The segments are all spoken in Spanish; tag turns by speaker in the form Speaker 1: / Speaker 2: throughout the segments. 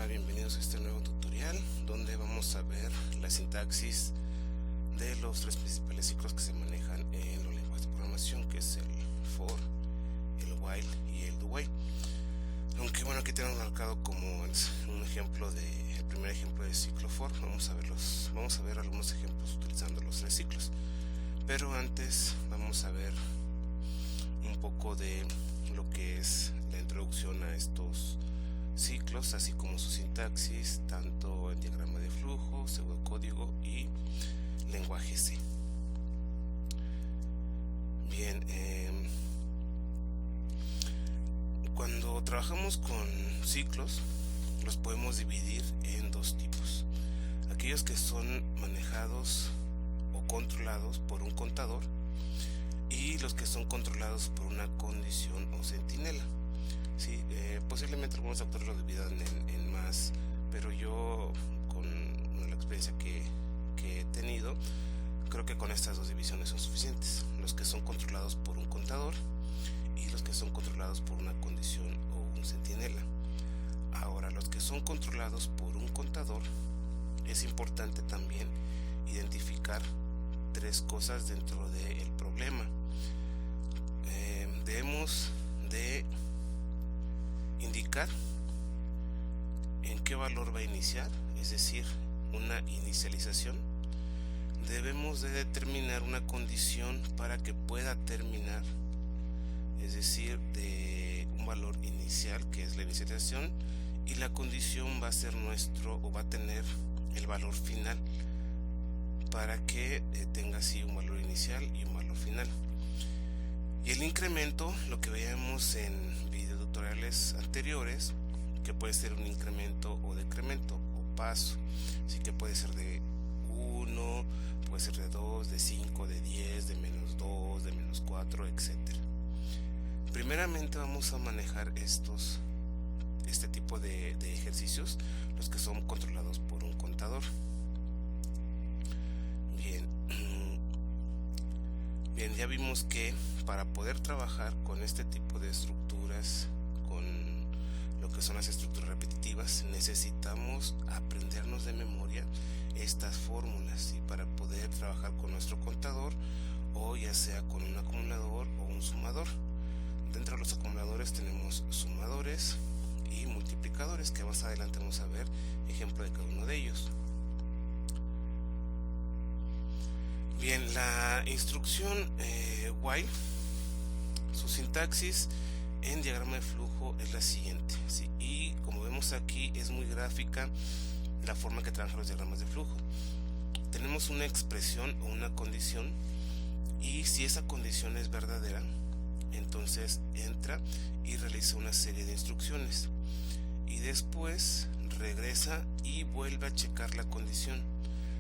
Speaker 1: Hola, bienvenidos a este nuevo tutorial donde vamos a ver la sintaxis de los tres principales ciclos que se manejan en los lenguajes de programación, que es el for, el while y el do while. Aunque bueno, aquí tenemos marcado como un ejemplo el primer ejemplo de ciclo for. Vamos a ver algunos ejemplos utilizando los tres ciclos. Pero antes vamos a ver un poco de lo que es la introducción a estos ciclos, así como su sintaxis, tanto en diagrama de flujo, pseudocódigo y lenguaje C. Bien, cuando trabajamos con ciclos, los podemos dividir en dos tipos: aquellos que son manejados o controlados por un contador, y los que son controlados por una condición o centinela. Sí, posiblemente algunos autores lo dividan en más, pero yo, con la experiencia que he tenido, creo que con estas dos divisiones son suficientes: los que son controlados por un contador y los que son controlados por una condición o un centinela. Ahora, los que son controlados por un contador, es importante también identificar tres cosas dentro del problema. Debemos de indicar en qué valor va a iniciar, es decir, una inicialización. Debemos de determinar una condición para que pueda terminar, es decir, de un valor inicial, que es la inicialización, y la condición va a ser va a tener el valor final para que tenga así un valor inicial y un valor final. Y el incremento, lo que veíamos en videotutoriales anteriores, que puede ser un incremento o decremento o paso, así que puede ser de 1, puede ser de 2, de 5, de 10, de -2, de -4, etc. Primeramente vamos a manejar este tipo de ejercicios, los que son controlados por un contador. Bien, ya vimos que para poder trabajar con este tipo de estructuras, con lo que son las estructuras repetitivas, necesitamos aprendernos de memoria estas fórmulas, y para poder trabajar con nuestro contador, o ya sea con un acumulador o un sumador. Dentro de los acumuladores tenemos sumadores y multiplicadores, que más adelante vamos a ver ejemplo de cada uno de ellos. Bien, la instrucción while, su sintaxis en diagrama de flujo es la siguiente, ¿sí? Y como vemos aquí, es muy gráfica la forma que trabajan los diagramas de flujo. Tenemos una expresión o una condición, y si esa condición es verdadera, entonces entra y realiza una serie de instrucciones, y después regresa y vuelve a checar la condición.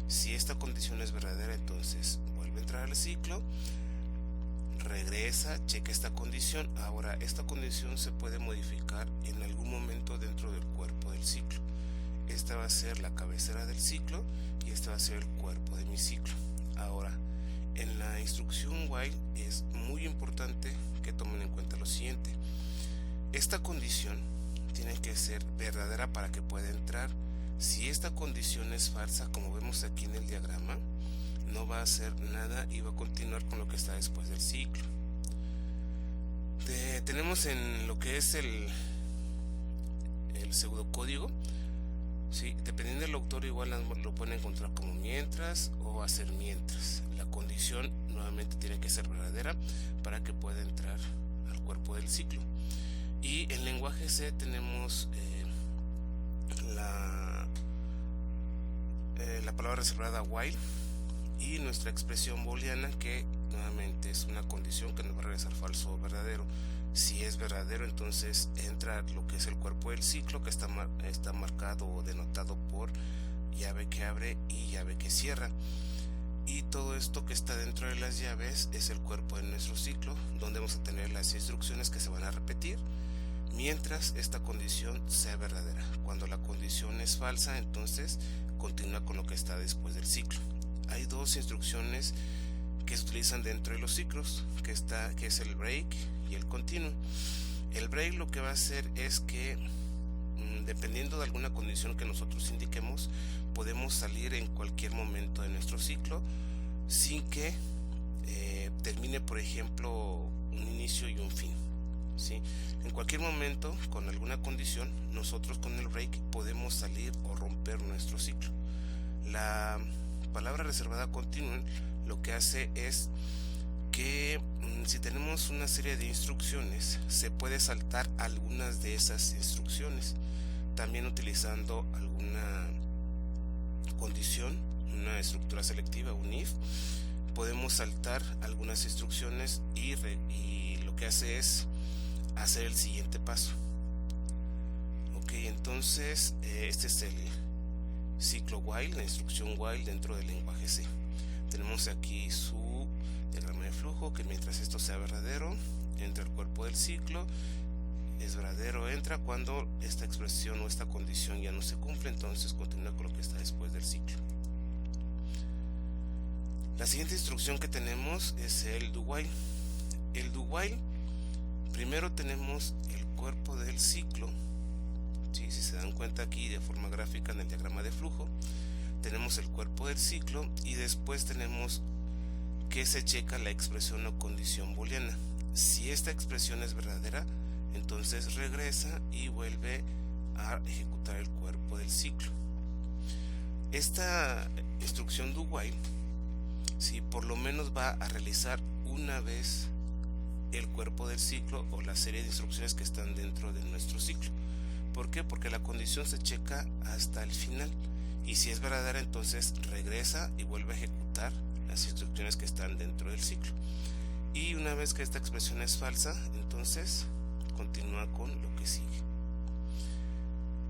Speaker 1: Si esta condición es verdadera, entonces vuelve a entrar al ciclo, regresa, checa esta condición. Ahora, esta condición se puede modificar en algún momento dentro del cuerpo del ciclo. Esta va a ser la cabecera del ciclo y este va a ser el cuerpo de mi ciclo. Ahora, en la instrucción while es muy importante que tomen en cuenta lo siguiente: esta condición tiene que ser verdadera para que pueda entrar. Si esta condición es falsa, como vemos aquí en el diagrama, no va a hacer nada y va a continuar con lo que está después del ciclo. Tenemos en lo que es el pseudocódigo, ¿sí? Dependiendo del autor, igual lo pueden encontrar como mientras o hacer mientras. La condición nuevamente tiene que ser verdadera para que pueda entrar al cuerpo del ciclo. Y en lenguaje C tenemos la palabra reservada while y nuestra expresión booleana, que nuevamente es una condición que nos va a regresar falso o verdadero. Si es verdadero, entonces entra lo que es el cuerpo del ciclo, que está marcado o denotado por llave que abre y llave que cierra. Y todo esto que está dentro de las llaves es el cuerpo de nuestro ciclo, donde vamos a tener las instrucciones que se van a repetir mientras esta condición sea verdadera. Cuando la condición es falsa, entonces continúa con lo que está después del ciclo. Hay dos instrucciones que se utilizan dentro de los ciclos, que es el break y el continuo. El break lo que va a hacer es que dependiendo de alguna condición que nosotros indiquemos, podemos salir en cualquier momento de nuestro ciclo sin que termine, por ejemplo, un inicio y un fin, ¿sí? En cualquier momento, con alguna condición, nosotros con el break podemos salir o romper nuestro ciclo. La palabra reservada continua lo que hace es que si tenemos una serie de instrucciones, se puede saltar algunas de esas instrucciones, también utilizando alguna condición, una estructura selectiva, un if. Podemos saltar algunas instrucciones y lo que hace es hacer el siguiente paso. Ok, entonces este es el ciclo while, la instrucción while dentro del lenguaje C. Tenemos aquí su diagrama de flujo, que mientras esto sea verdadero, entra el cuerpo del ciclo. Es verdadero, entra cuando esta expresión o esta condición ya no se cumple, entonces continúa con lo que está después del ciclo. La siguiente instrucción que tenemos es el do while. El do while, primero tenemos el cuerpo del ciclo, ¿sí? Si se dan cuenta aquí de forma gráfica en el diagrama de flujo, tenemos el cuerpo del ciclo y después tenemos que se checa la expresión o condición booleana. Si esta expresión es verdadera, entonces regresa y vuelve a ejecutar el cuerpo del ciclo. Esta instrucción do while, si por lo menos va a realizar una vez el cuerpo del ciclo o la serie de instrucciones que están dentro de nuestro ciclo. ¿Por qué? Porque la condición se checa hasta el final, y si es verdadera, entonces regresa y vuelve a ejecutar las instrucciones que están dentro del ciclo. Y una vez que esta expresión es falsa, entonces continúa con lo que sigue.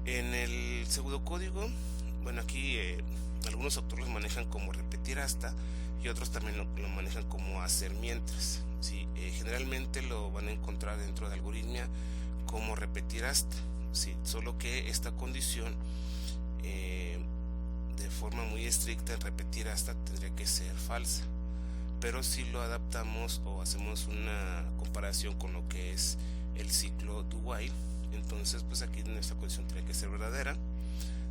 Speaker 1: En el pseudocódigo, bueno, aquí algunos autores lo manejan como repetir hasta, y otros también lo manejan como hacer mientras, ¿sí? Generalmente lo van a encontrar dentro de algoritmia como repetir hasta, ¿sí? Solo que esta condición de forma muy estricta en repetir hasta tendría que ser falsa, pero si lo adaptamos o hacemos una comparación con lo que es el ciclo do while, entonces pues aquí nuestra condición tendría que ser verdadera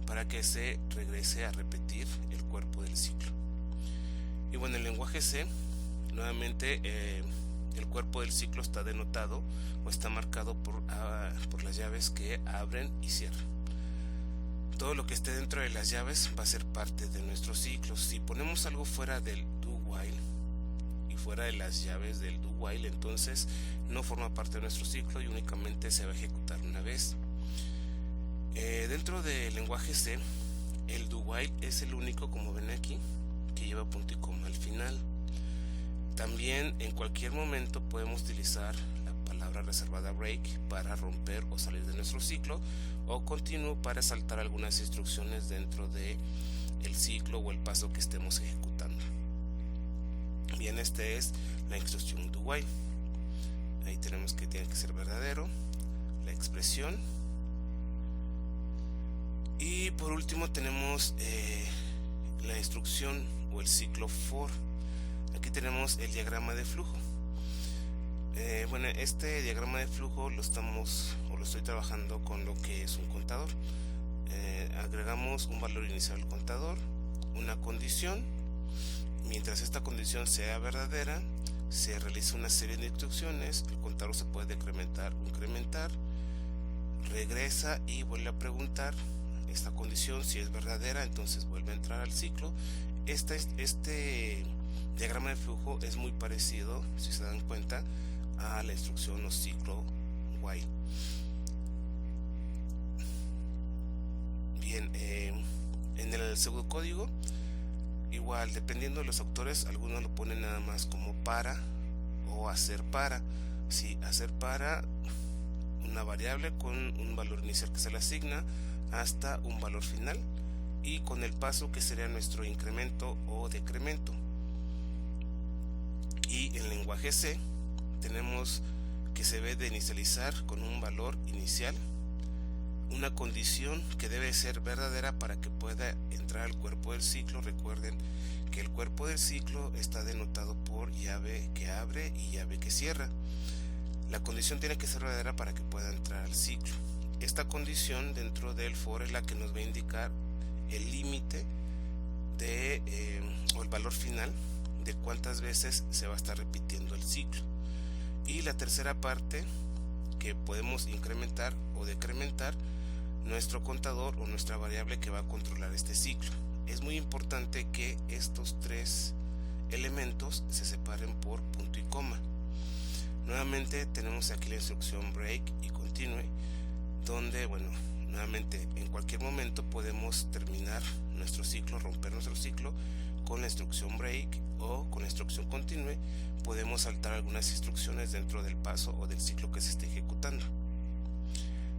Speaker 1: para que se regrese a repetir el cuerpo del ciclo. Y bueno, en el lenguaje C, nuevamente el cuerpo del ciclo está denotado o está marcado por las llaves que abren y cierran. Todo lo que esté dentro de las llaves va a ser parte de nuestro ciclo. Si ponemos algo fuera del do while y fuera de las llaves del do while, entonces no forma parte de nuestro ciclo y únicamente se va a ejecutar una vez. Dentro del lenguaje C, el do while es el único, como ven aquí, que lleva punto y coma al final. También en cualquier momento podemos utilizar la palabra reservada break para romper o salir de nuestro ciclo, o continuo para saltar algunas instrucciones dentro de el ciclo o el paso que estemos ejecutando. Bien, esta es la instrucción do while. Ahí tenemos que tiene que ser verdadero, la expresión. Y por último tenemos la instrucción o el ciclo for. Aquí tenemos el diagrama de flujo. Bueno, este diagrama de flujo lo estoy trabajando con lo que es un contador. Agregamos un valor inicial al contador, una condición. Mientras esta condición sea verdadera, se realiza una serie de instrucciones. El contador se puede decrementar o incrementar, regresa y vuelve a preguntar esta condición. Si es verdadera, entonces vuelve a entrar al ciclo. Este diagrama de flujo es muy parecido, si se dan cuenta, a la instrucción o ciclo while. Bien, en el pseudocódigo igual, dependiendo de los autores, algunos lo ponen nada más como para o hacer para. Sí, hacer para una variable con un valor inicial que se le asigna hasta un valor final, y con el paso que sería nuestro incremento o decremento. Y en lenguaje C tenemos que se debe de inicializar con un valor inicial, una condición que debe ser verdadera para que pueda entrar al cuerpo del ciclo. Recuerden que el cuerpo del ciclo está denotado por llave que abre y llave que cierra. La condición tiene que ser verdadera para que pueda entrar al ciclo. esta condición dentro del for es la que nos va a indicar el límite de o el valor final de cuántas veces se va a estar repitiendo el ciclo. Y la tercera parte, que podemos incrementar o decrementar nuestro contador o nuestra variable que va a controlar este ciclo. Es muy importante que estos tres elementos se separen por punto y coma. Nuevamente tenemos aquí la instrucción break y continue, donde, bueno, nuevamente en cualquier momento podemos terminar nuestro ciclo, romper nuestro ciclo con la instrucción break, o con la instrucción continue podemos saltar algunas instrucciones dentro del paso o del ciclo que se esté ejecutando.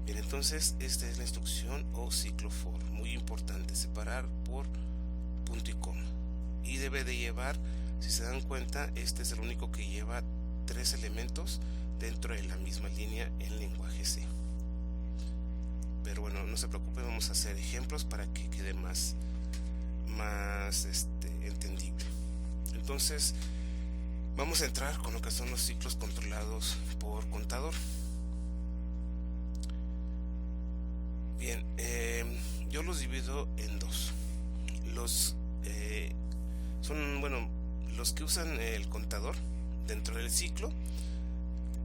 Speaker 1: Bien, entonces esta es la instrucción o ciclo for. Muy importante separar por punto y coma, y debe de llevar, si se dan cuenta, este es el único que lleva tres elementos dentro de la misma línea en lenguaje C. Pero bueno, no se preocupen, vamos a hacer ejemplos para que quede más entendible. Entonces vamos a entrar con lo que son los ciclos controlados por contador. Bien, yo los divido en dos. Los los que usan el contador dentro del ciclo,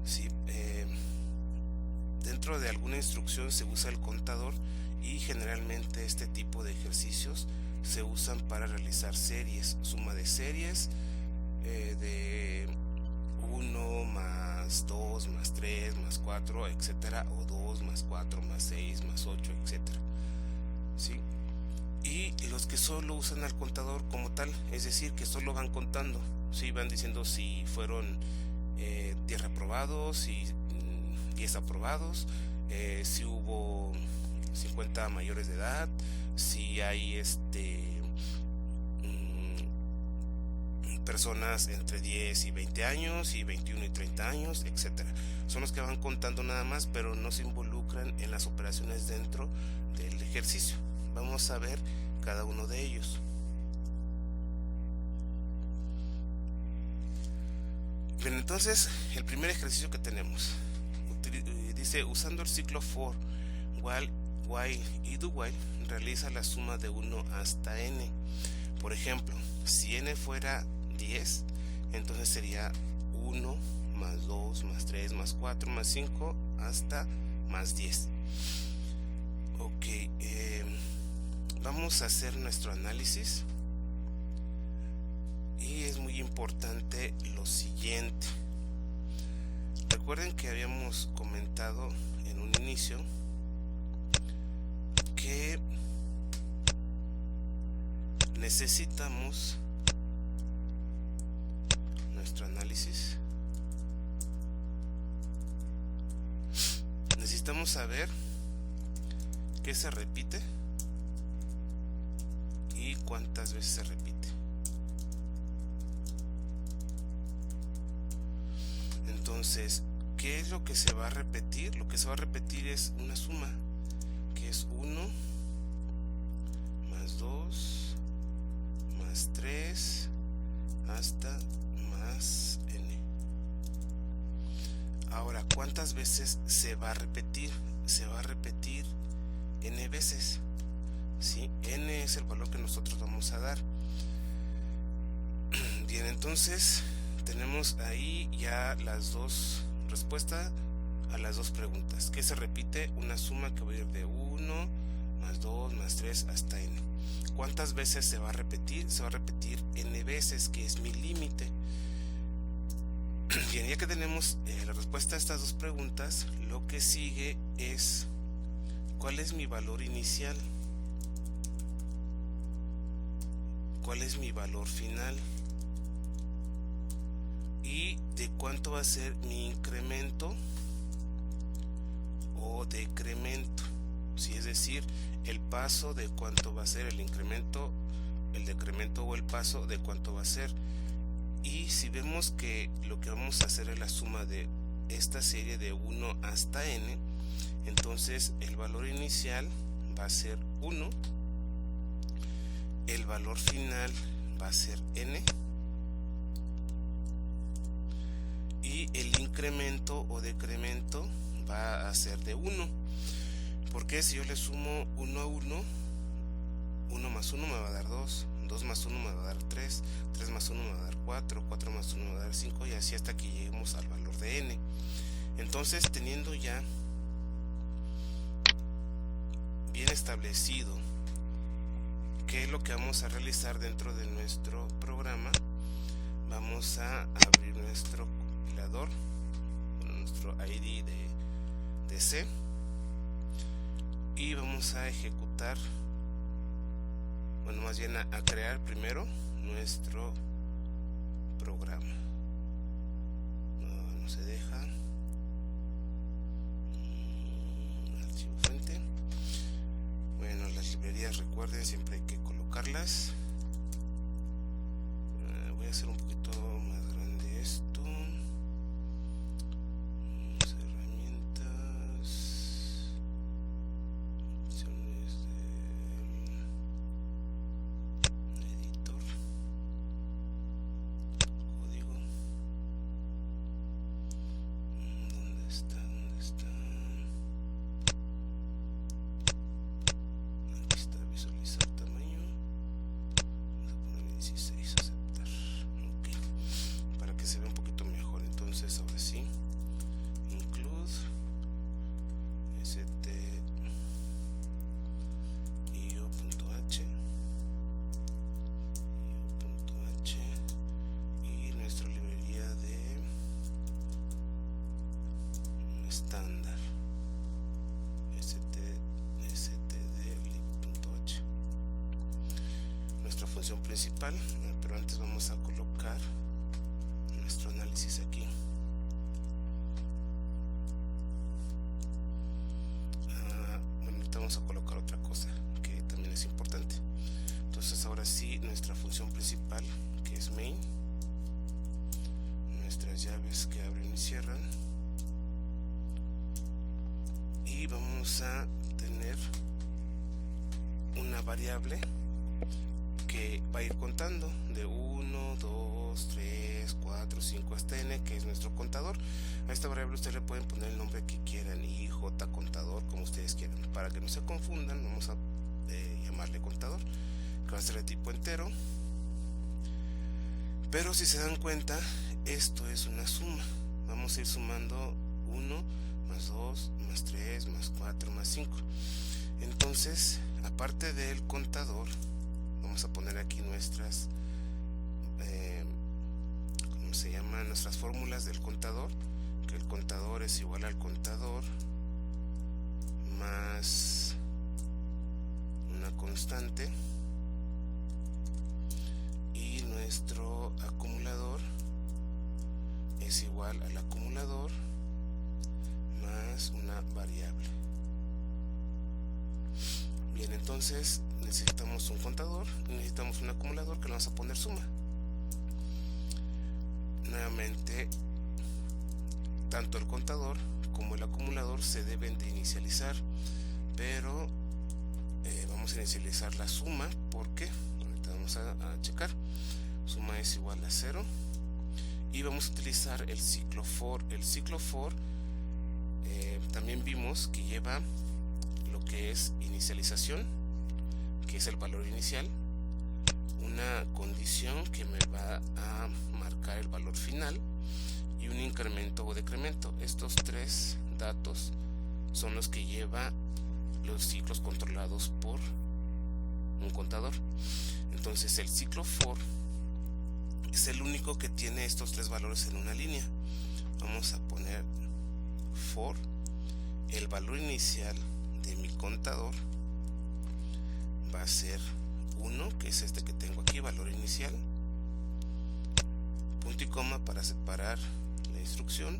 Speaker 1: ¿sí? Dentro de alguna instrucción se usa el contador, y generalmente este tipo de ejercicios se usan para realizar series, suma de series de 1 más 2 más 3 más 4, etcétera, o 2 más 4 más 6 más 8, etcétera, ¿sí? Y los que solo usan al contador como tal, es decir, que solo van contando, ¿sí? Van diciendo si fueron 10 reprobados y 10 aprobados, si hubo 50 mayores de edad, si hay personas entre 10 y 20 años y 21 y 30 años, etcétera. Son los que van contando nada más, pero no se involucran en las operaciones dentro del ejercicio. Vamos a ver cada uno de ellos. Bien, entonces el primer ejercicio que tenemos dice: usando el ciclo for, while y do while, realiza la suma de 1 hasta n. Por ejemplo, si n fuera 10, entonces sería 1 más 2 más 3 más 4 más 5 hasta más 10. Ok, vamos a hacer nuestro análisis, y es muy importante lo siguiente. Recuerden que habíamos comentado en un inicio que necesitamos nuestro análisis. Necesitamos saber qué se repite y cuántas veces se repite. Entonces, ¿qué es lo que se va a repetir? Lo que se va a repetir es una suma, que es 1 más 2 más 3 hasta más n. Ahora, ¿cuántas veces se va a repetir? Se va a repetir n veces, ¿sí? N es el valor que nosotros vamos a dar. Bien, entonces tenemos ahí ya las dos respuestas a las dos preguntas. ¿Qué se repite? Una suma que va a ir de 1 más 2 más 3 hasta n. ¿Cuántas veces se va a repetir? Se va a repetir n veces, que es mi límite. Bien, ya que tenemos la respuesta a estas dos preguntas, lo que sigue es: ¿cuál es mi valor inicial? ¿Cuál es mi valor final? ¿Y de cuánto va a ser mi incremento o decremento? Sí, es decir, el paso de cuánto va a ser el incremento, el decremento o el paso de cuánto va a ser. Y si vemos que lo que vamos a hacer es la suma de esta serie de 1 hasta n, entonces el valor inicial va a ser 1, el valor final va a ser n, y el incremento o decremento va a ser de 1. Porque si yo le sumo 1 a 1, 1 más 1 me va a dar 2, 2 más 1 me va a dar 3, 3 más 1 me va a dar 4, 4 más 1 me va a dar 5, y así hasta que lleguemos al valor de n. Entonces, teniendo ya bien establecido qué es lo que vamos a realizar dentro de nuestro programa, vamos a abrir nuestro compilador, nuestro ID de C, y vamos a ejecutar, bueno, más bien a crear primero nuestro programa. No se deja. Archivo fuente. Bueno, las librerías, recuerden, siempre hay que colocarlas. Voy a hacer un poquito más grande esto. Herramientas, opciones de editor, código. ¿Dónde está? Aquí está, visualizar tamaño. Vamos a poner 16, aceptar. Ok, para que se vea un poquito mejor. Entonces, ahora sí, include io.h y nuestra librería de estándar std.h, nuestra función principal. Pero antes vamos a colocar nuestro análisis aquí. Bueno, ahorita vamos a colocar otra cosa que también es importante. Entonces, ahora sí, nuestra función principal, que es main, nuestras llaves que abren y cierran, y vamos a tener una variable que va a ir contando de 1, 2, 3, 4, 5 hasta n, que es nuestro contador. A esta variable ustedes le pueden poner el nombre que quieran, IJ contador, como ustedes quieran. Para que no se confundan, vamos a llamarle contador, que va a ser de tipo entero. Pero si se dan cuenta, esto es una suma. Vamos a ir sumando 1 más 2 más 3 más 4 más 5. Entonces, aparte del contador, vamos a poner aquí nuestras ¿cómo se llaman? Nuestras fórmulas del contador, que el contador es igual al contador más una constante, y nuestro acumulador es igual al acumulador más una variable. Bien, entonces necesitamos un contador y necesitamos un acumulador que le vamos a poner suma. Nuevamente, tanto el contador como el acumulador se deben de inicializar, pero vamos a inicializar la suma porque ahorita vamos a checar. Suma es igual a 0 y vamos a utilizar el ciclo for. El ciclo for también vimos que lleva lo que es inicialización, que es el valor inicial, una condición que me va a marcar el valor final, y un incremento o decremento. Estos tres datos son los que lleva los ciclos controlados por un contador. Entonces, el ciclo for es el único que tiene estos tres valores en una línea. Vamos a poner for el valor inicial de mi contador va a ser 1, que es este que tengo aquí, valor inicial, punto y coma para separar la instrucción,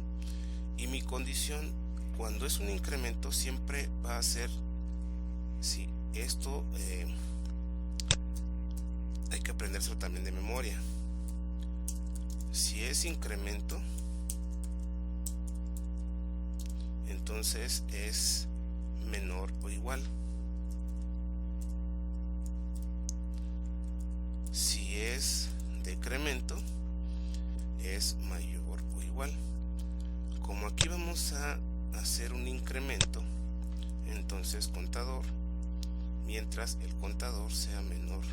Speaker 1: y mi condición, cuando es un incremento, siempre va a ser, si esto hay que aprendérselo también de memoria. Si es incremento, entonces es menor o igual. Si es decremento, es mayor o igual. Como aquí vamos a hacer un incremento, entonces contador, mientras el contador sea menor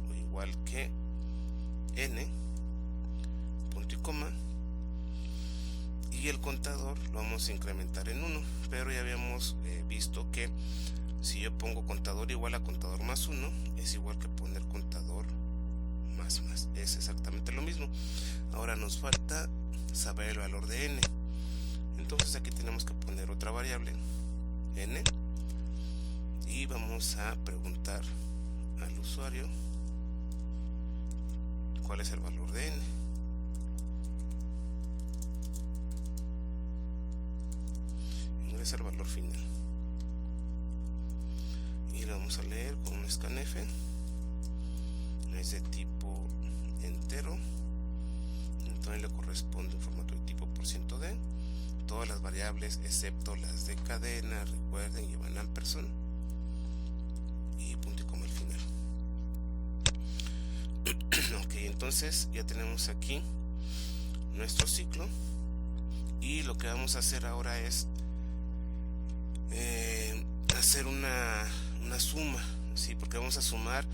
Speaker 1: o igual que n, punto y coma, y el contador lo vamos a incrementar en 1, pero ya habíamos visto que si yo pongo contador igual a contador más 1, es igual que poner contador más, es exactamente lo mismo. Ahora nos falta saber el valor de n, entonces aquí tenemos que poner otra variable, n, y vamos a preguntar al usuario cuál es el valor de n. Ingresa el valor final y lo vamos a leer con un scanf. Es de tipo entero, entonces le corresponde un formato de tipo %d. Todas las variables excepto las de cadena, recuerden, llevan ampersand y punto y coma al final. Ok, entonces ya tenemos aquí nuestro ciclo, y lo que vamos a hacer ahora es hacer una suma, ¿sí? Porque vamos a sumar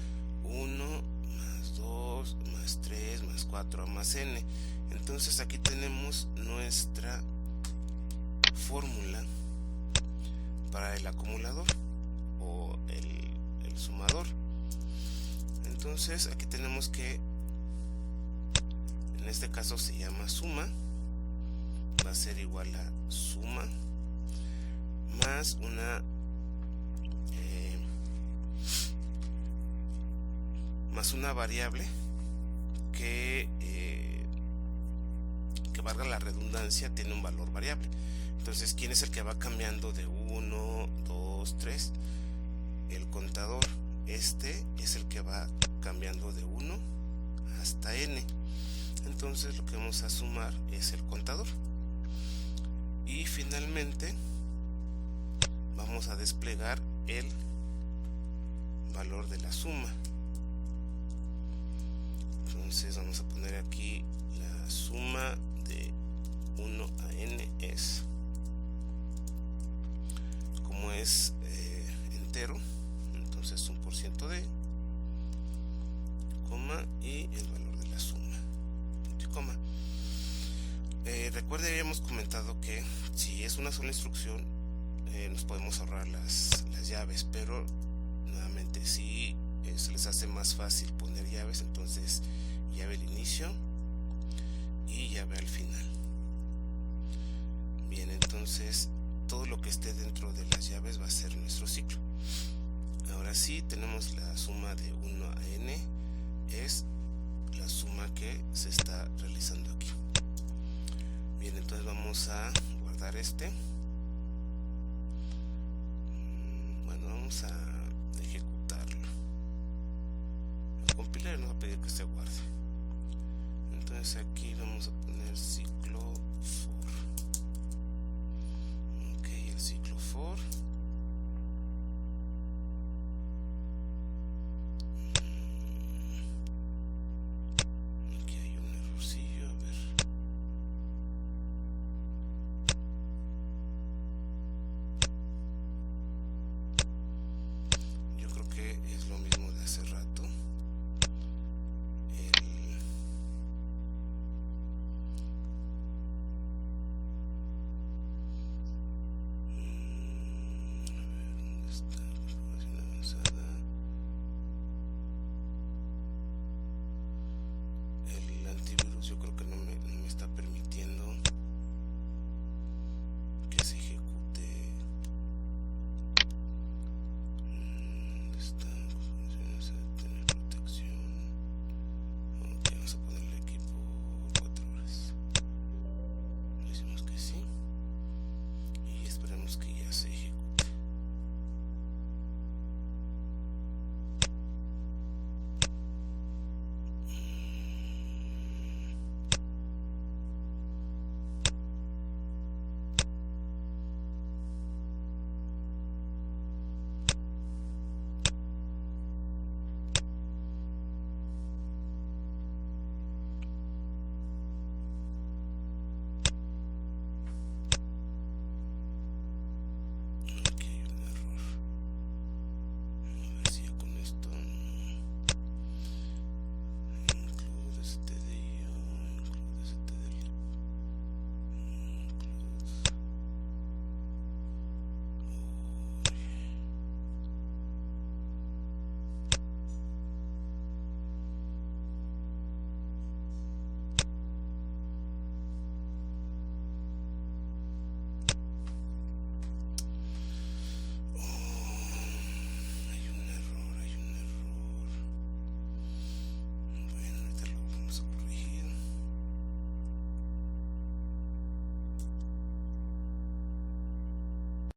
Speaker 1: 1 más 2 más 3 más 4 más n. Entonces aquí tenemos nuestra fórmula para el acumulador o el sumador. Entonces aquí tenemos que, en este caso se llama suma, va a ser igual a suma más una variable que valga la redundancia, tiene un valor variable. Entonces, ¿quién es el que va cambiando de 1, 2, 3? El contador. Este es el que va cambiando de 1 hasta n. Entonces lo que vamos a sumar es el contador. Y finalmente vamos a desplegar el valor de la suma. Entonces vamos a poner aquí la suma de 1 a n es, como es entero, entonces un %d, coma, y el valor de la suma, punto y coma. Recuerde, habíamos comentado que si es una sola instrucción nos podemos ahorrar las llaves, pero nuevamente si se les hace más fácil poner llaves, entonces llave al inicio y llave al final. Bien, entonces todo lo que esté dentro de las llaves va a ser nuestro ciclo. Ahora sí, tenemos la suma de 1 a n, es la suma que se está realizando aquí. Bien, entonces vamos a guardar este. Bueno, vamos a ejecutarlo. El compiler nos va a pedir que se guarde. Entonces aquí vamos a poner ciclo for. Ok, el ciclo for